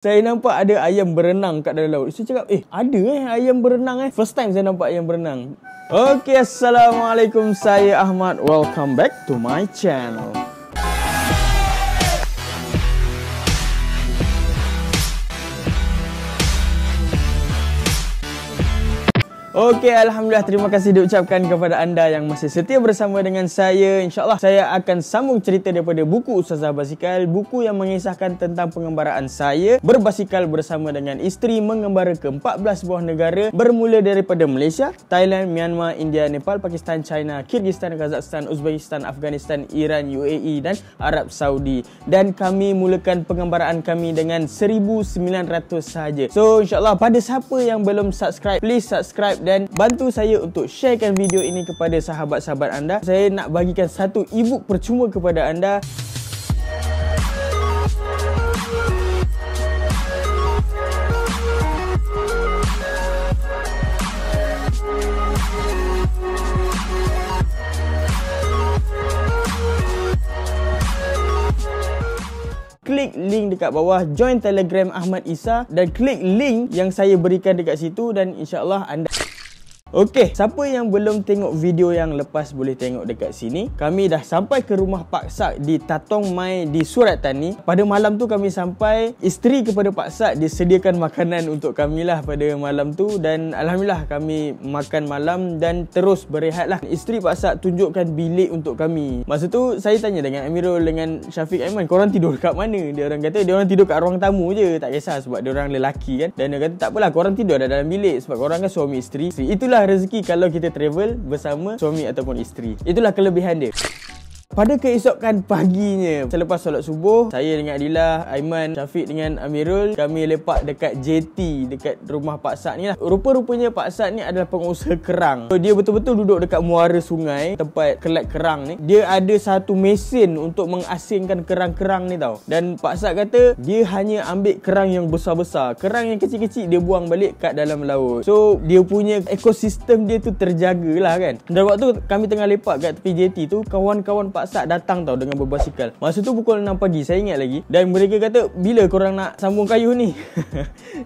Saya nampak ada ayam berenang kat dalam laut. Saya cakap, ada ayam berenang First time saya nampak ayam berenang. Okay, Assalamualaikum. Saya Ahmad. Welcome back to my channel. Okey, Alhamdulillah, terima kasih diucapkan kepada anda yang masih setia bersama dengan saya. InsyaAllah saya akan sambung cerita daripada buku Ustazah Basikal, buku yang mengisahkan tentang pengembaraan saya berbasikal bersama dengan isteri mengembara ke 14 buah negara, bermula daripada Malaysia, Thailand, Myanmar, India, Nepal, Pakistan, China, Kyrgyzstan, Kazakhstan, Uzbekistan, Afghanistan, Iran, UAE dan Arab Saudi. Dan kami mulakan pengembaraan kami dengan 1,900 sahaja. So insyaAllah, pada siapa yang belum subscribe, please subscribe dan bantu saya untuk sharekan video ini kepada sahabat-sahabat anda. Saya nak bagikan satu e-book percuma kepada anda. Klik link dekat bawah, join Telegram Ahmad Isa dan klik link yang saya berikan dekat situ dan insya-Allah anda. Okey, siapa yang belum tengok video yang lepas boleh tengok dekat sini. Kami dah sampai ke rumah Pak Sak di Tatong Mai di Surat Tani. Pada malam tu kami sampai, isteri kepada Pak Sak disediakan makanan untuk kami lah pada malam tu dan Alhamdulillah kami makan malam dan terus berehat lah. Isteri Pak Sak tunjukkan bilik untuk kami. Masa tu saya tanya dengan Amirul dengan Syafiq Aiman, korang tidur kat mana? Dia orang kata dia orang tidur kat ruang tamu je, tak kisah sebab dia orang lelaki kan. Dan dia kata tak apalah, korang tidur dalam bilik sebab korang kan suami isteri. Itulah rezeki kalau kita travel bersama suami ataupun isteri. Itulah kelebihan dia. Pada keesokan paginya, selepas solat subuh, saya dengan Adila, Aiman, Syafiq dengan Amirul, kami lepak dekat JT, dekat rumah Pak Sak ni lah. Rupa-rupanya Pak Sak ni adalah pengusaha kerang. So, dia betul-betul duduk dekat muara sungai, tempat kelak kerang ni. Dia ada satu mesin untuk mengasingkan kerang-kerang ni tau. Dan Pak Sak kata, dia hanya ambil kerang yang besar-besar. Kerang yang kecil-kecil, dia buang balik kat dalam laut. So, dia punya ekosistem dia tu terjagalah kan. Dan waktu kami tengah lepak kat tepi JT tu, kawan-kawan Pak Sak datang tau dengan berbasikal. Masa tu pukul 6 pagi, saya ingat lagi. Dan mereka kata, bila korang nak sambung kayuh ni?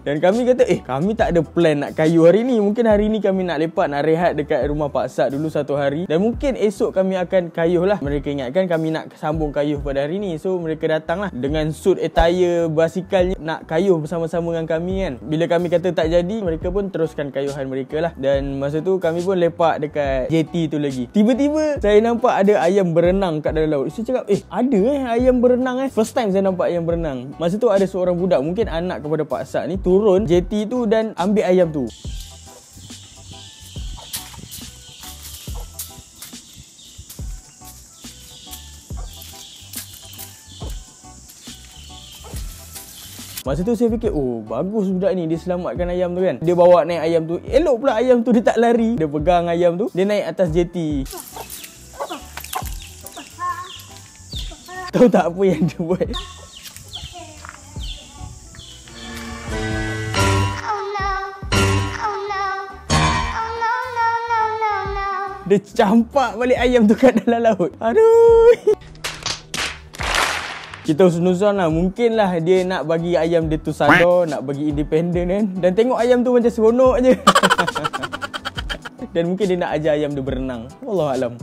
Dan kami kata, kami tak ada plan nak kayuh hari ni. Mungkin hari ni kami nak lepak, nak rehat dekat rumah Pak Sak dulu satu hari. Dan mungkin esok kami akan kayuh lah. Mereka ingatkan kami nak sambung kayuh pada hari ni. So mereka datang lah dengan suit attire basikalnya, nak kayuh bersama-sama dengan kami kan. Bila kami kata tak jadi, mereka pun teruskan kayuhan mereka lah. Dan masa tu kami pun lepak dekat JT tu lagi. Tiba-tiba saya nampak ada ayam berenang kat dalam laut. Saya cakap, ada ayam berenang First time saya nampak ayam berenang. Masa tu ada seorang budak, mungkin anak kepada Pak Sak ni, turun JT tu dan ambil ayam tu. Masa tu saya fikir, bagus budak ni, dia selamatkan ayam tu kan. Dia bawa naik ayam tu. Elok pula ayam tu dia tak lari. Dia pegang ayam tu, dia naik atas JT. Tahu tak apa yang dia buat? Dia campak balik ayam tu kat dalam laut. Aduh. Kita husnuzon lah. Mungkin lah dia nak bagi ayam dia tu sadar, nak bagi independen kan. Dan tengok ayam tu macam seronok je. Dan mungkin dia nak ajar ayam dia berenang. Wallahualam.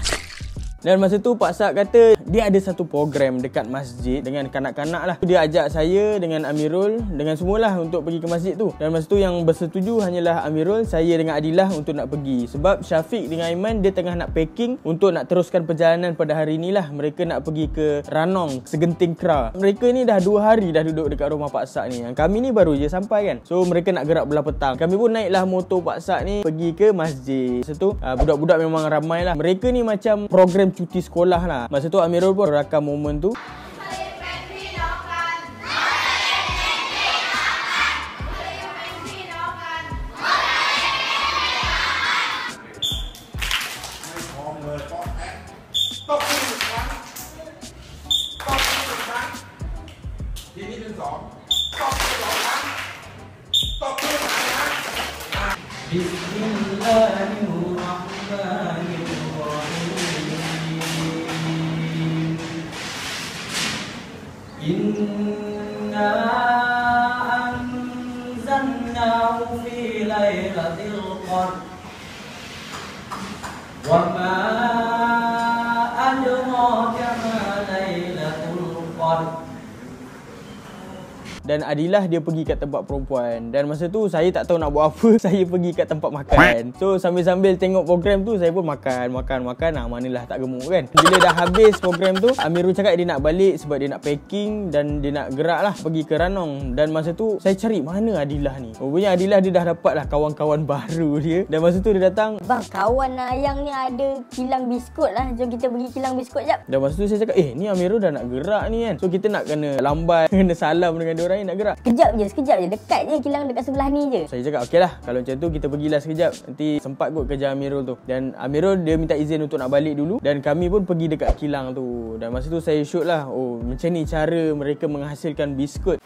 Dan masa tu Pak Sak kata dia ada satu program dekat masjid dengan kanak-kanak lah. Dia ajak saya dengan Amirul, dengan semualah untuk pergi ke masjid tu. Dan masa tu yang bersetuju hanyalah Amirul, saya dengan Adilah untuk nak pergi. Sebab Syafiq dengan Aiman dia tengah nak packing untuk nak teruskan perjalanan pada hari ni lah. Mereka nak pergi ke Ranong, Segenting Kra. Mereka ni dah 2 hari dah duduk dekat rumah Pak Sak ni. Yang kami ni baru je sampai kan. So mereka nak gerak belah petang. Kami pun naiklah motor Pak Sak ni pergi ke masjid. Masa tu budak-budak memang ramai lah. Mereka ni macam program cuti sekolah lah. Masa tu Amirul pun rakam momen tu. Bismillahirrahmanirrahim. Inna وما أدراك ما ليلة القدر. Dan Adilah dia pergi kat tempat perempuan. Dan masa tu saya tak tahu nak buat apa. Saya pergi kat tempat makan. So sambil-sambil tengok program tu, saya pun makan. Manalah tak gemuk kan. Bila dah habis program tu, Amirul cakap dia nak balik sebab dia nak packing dan dia nak gerak lah pergi ke Ranong. Dan masa tu saya cari mana Adilah ni. Rupanya Adilah dia dah dapat lah kawan-kawan baru dia. Dan masa tu dia datang, "Bang, kawan Ayang ni ada kilang biskut lah. Jom kita pergi kilang biskut jap." dan masa tu saya cakap, ni Amirul dah nak gerak ni kan. So kita nak kena lambat, kena salam dengan dia orang ni nak gerak. Sekejap je. Dekat je kilang dekat sebelah ni je. Saya cakap okey lah, kalau macam tu kita pergilah sekejap. Nanti sempat kot kerja Amirul tu. Dan Amirul dia minta izin untuk nak balik dulu. Dan kami pun pergi dekat kilang tu. Dan masa tu saya shoot lah, macam ni cara mereka menghasilkan biskut.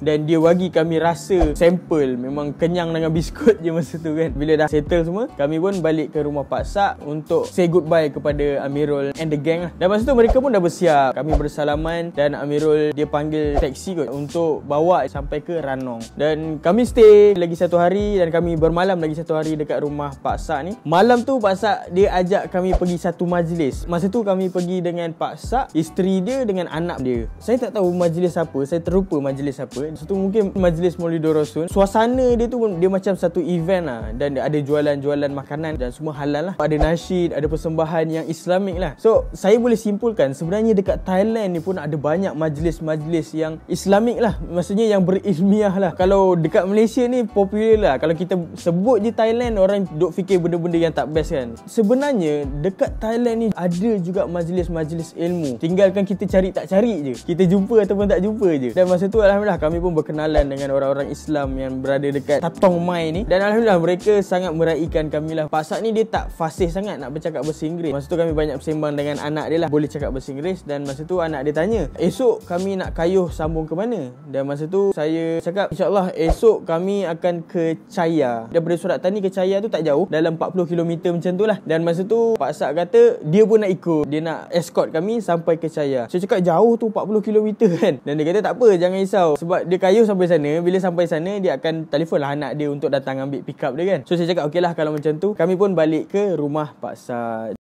Dan dia bagi kami rasa sampel. Memang kenyang dengan biskut je masa tu kan. Bila dah settle semua, kami pun balik ke rumah Pak Sak untuk say goodbye kepada Amirul and the gang lah. Dan masa tu mereka pun dah bersiap. Kami bersalaman dan Amirul dia panggil taksi kot untuk bawa sampai ke Ranong. Dan kami stay lagi satu hari dan kami bermalam lagi satu hari dekat rumah Pak Sak ni. Malam tu Pak Sak dia ajak kami pergi satu majlis. Masa tu kami pergi dengan Pak Sak, isteri dia dengan anak dia. Saya tak tahu majlis apa, saya terlupa majlis apa. Satu mungkin majlis Maulidur Rasul. Suasana dia tu dia macam satu event lah. Dan ada jualan-jualan makanan dan semua halal lah. Ada nasyid, ada persembahan yang Islamik lah. So saya boleh simpulkan sebenarnya dekat Thailand ni pun ada banyak majlis-majlis yang Islamik lah. Maksudnya yang berilmiah lah. Kalau dekat Malaysia ni popular lah. Kalau kita sebut je Thailand, orang duk fikir benda-benda yang tak best kan. Sebenarnya dekat Thailand ni ada juga majlis-majlis ilmu. Tinggalkan kita cari tak cari je. Kita jumpa ataupun tak jumpa je. Dan masa tu alhamdulillah kami pun berkenalan dengan orang-orang Islam yang berada dekat Tatong Mai ni. Dan alhamdulillah mereka sangat meraihkan kami lah. Pak Sak ni dia tak fasih sangat nak bercakap bahasa Inggeris. Masa tu kami banyak bersembang dengan anak dia lah, boleh cakap bahasa Inggeris. Dan masa tu anak dia tanya, esok kami nak kayuh sambung ke mana? Dan masa tu saya cakap, InsyaAllah esok kami akan ke Chaya. Daripada Surat Tani ke Chaya tu tak jauh, dalam 40 km macam tu lah. Dan masa tu Pak Sak kata dia pun nak ikut, dia nak escort kami sampai ke Chaya. Saya cakap jauh tu 40 km kan. Dan dia kata tak apa, jangan risau. Sebab dia kayuh sampai sana. Bila sampai sana dia akan telefon lah anak dia untuk datang ambil pick up dia kan. So saya cakap okey lah kalau macam tu. Kami pun balik ke rumah Pak Sak.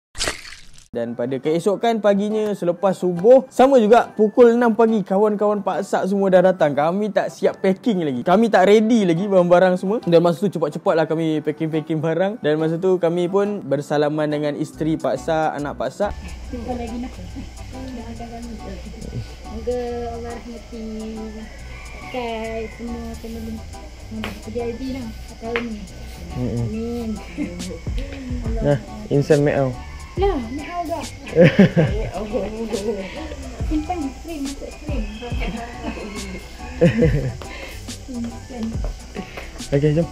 Dan pada keesokan paginya selepas subuh, sama juga pukul 6 pagi, kawan-kawan Pak Sak semua dah datang. Kami tak siap packing lagi, kami tak ready lagi barang-barang semua. Dan masa tu cepat-cepat lah kami packing barang. Dan masa tu kami pun bersalaman dengan isteri Pak Sak, anak Pak Sak. Jumpa lagi nak. Semoga Allah rahmati kai semua family terjadi lah tahun ni. Amin. Nah, insan meow. Lah, meow dah. Simpan frame, masuk frame. Okey, jom.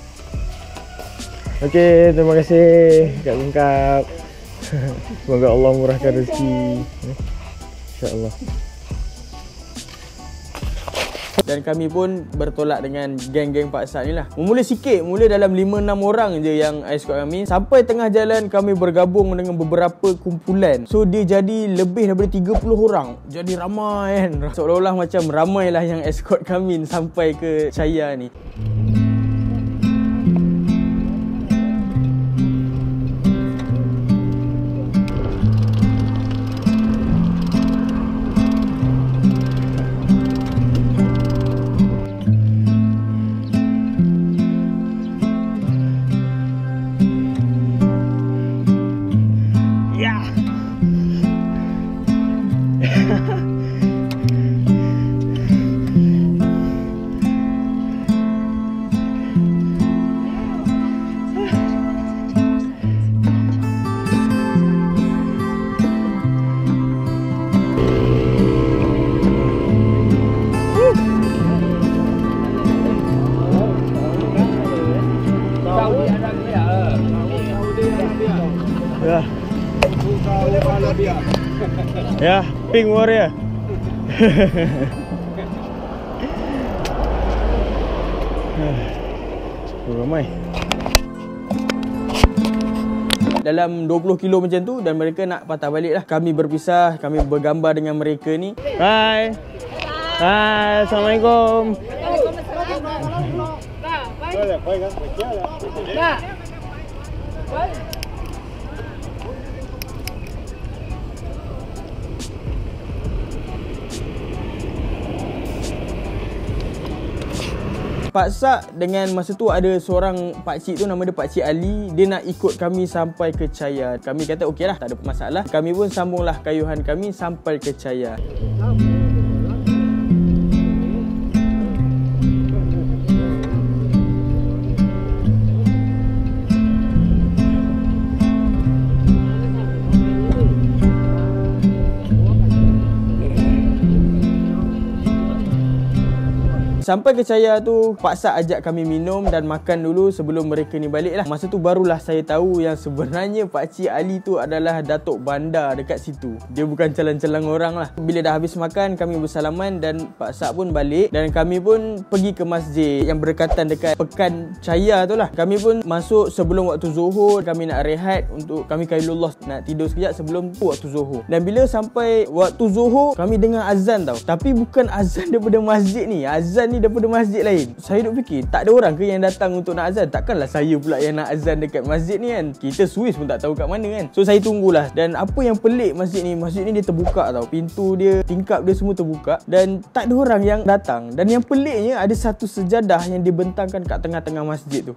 Okey, terima kasih Kak Bungkap. Semoga Allah murahkan rezeki. InsyaAllah. Dan kami pun bertolak dengan geng-geng Pak Sak ni lah. Mula sikit, mula dalam 5-6 orang je yang escort kami. Sampai tengah jalan kami bergabung dengan beberapa kumpulan. So dia jadi lebih daripada 30 orang. Jadi ramai kan. Seolah-olah macam ramailah yang escort kami sampai ke Chaya ni. Ya. Ya, Pink Warrior. Ramai. Dalam 20 kilo macam tu dan mereka nak patah balik lah. Kami berpisah, kami bergambar dengan mereka ni. Hai. Hai, Assalamualaikum. Pak Sak dengan masa tu ada seorang pakcik tu, nama dia Pakcik Ali. Dia nak ikut kami sampai ke Chaya. Kami kata okey lah, tak ada masalah. Kami pun sambunglah kayuhan kami sampai ke Chaya. Sampai ke Chaya tu, Pak Sak ajak kami minum dan makan dulu sebelum mereka ni balik lah. Masa tu barulah saya tahu yang sebenarnya Pakcik Ali tu adalah Datuk Bandar dekat situ. Dia bukan calang-calang orang lah. Bila dah habis makan, kami bersalaman dan Pak Sak pun balik. Dan kami pun pergi ke masjid yang berdekatan dekat Pekan Chaya tu lah. Kami pun masuk sebelum waktu Zuhur. Kami nak rehat untuk kami kailullah, nak tidur sekejap sebelum waktu Zuhur. Dan bila sampai waktu Zuhur, kami dengar azan tau. Tapi bukan azan daripada masjid ni. Azan ni daripada masjid lain. Saya duk fikir, tak ada orang ke yang datang untuk nak azan? Takkanlah saya pula yang nak azan dekat masjid ni kan? Kita Swiss pun tak tahu kat mana kan? So saya tunggulah. Dan apa yang pelik masjid ni dia terbuka tau. Pintu dia, tingkap dia semua terbuka dan tak ada orang yang datang. Dan yang peliknya, ada satu sejadah yang dibentangkan kat tengah-tengah masjid tu.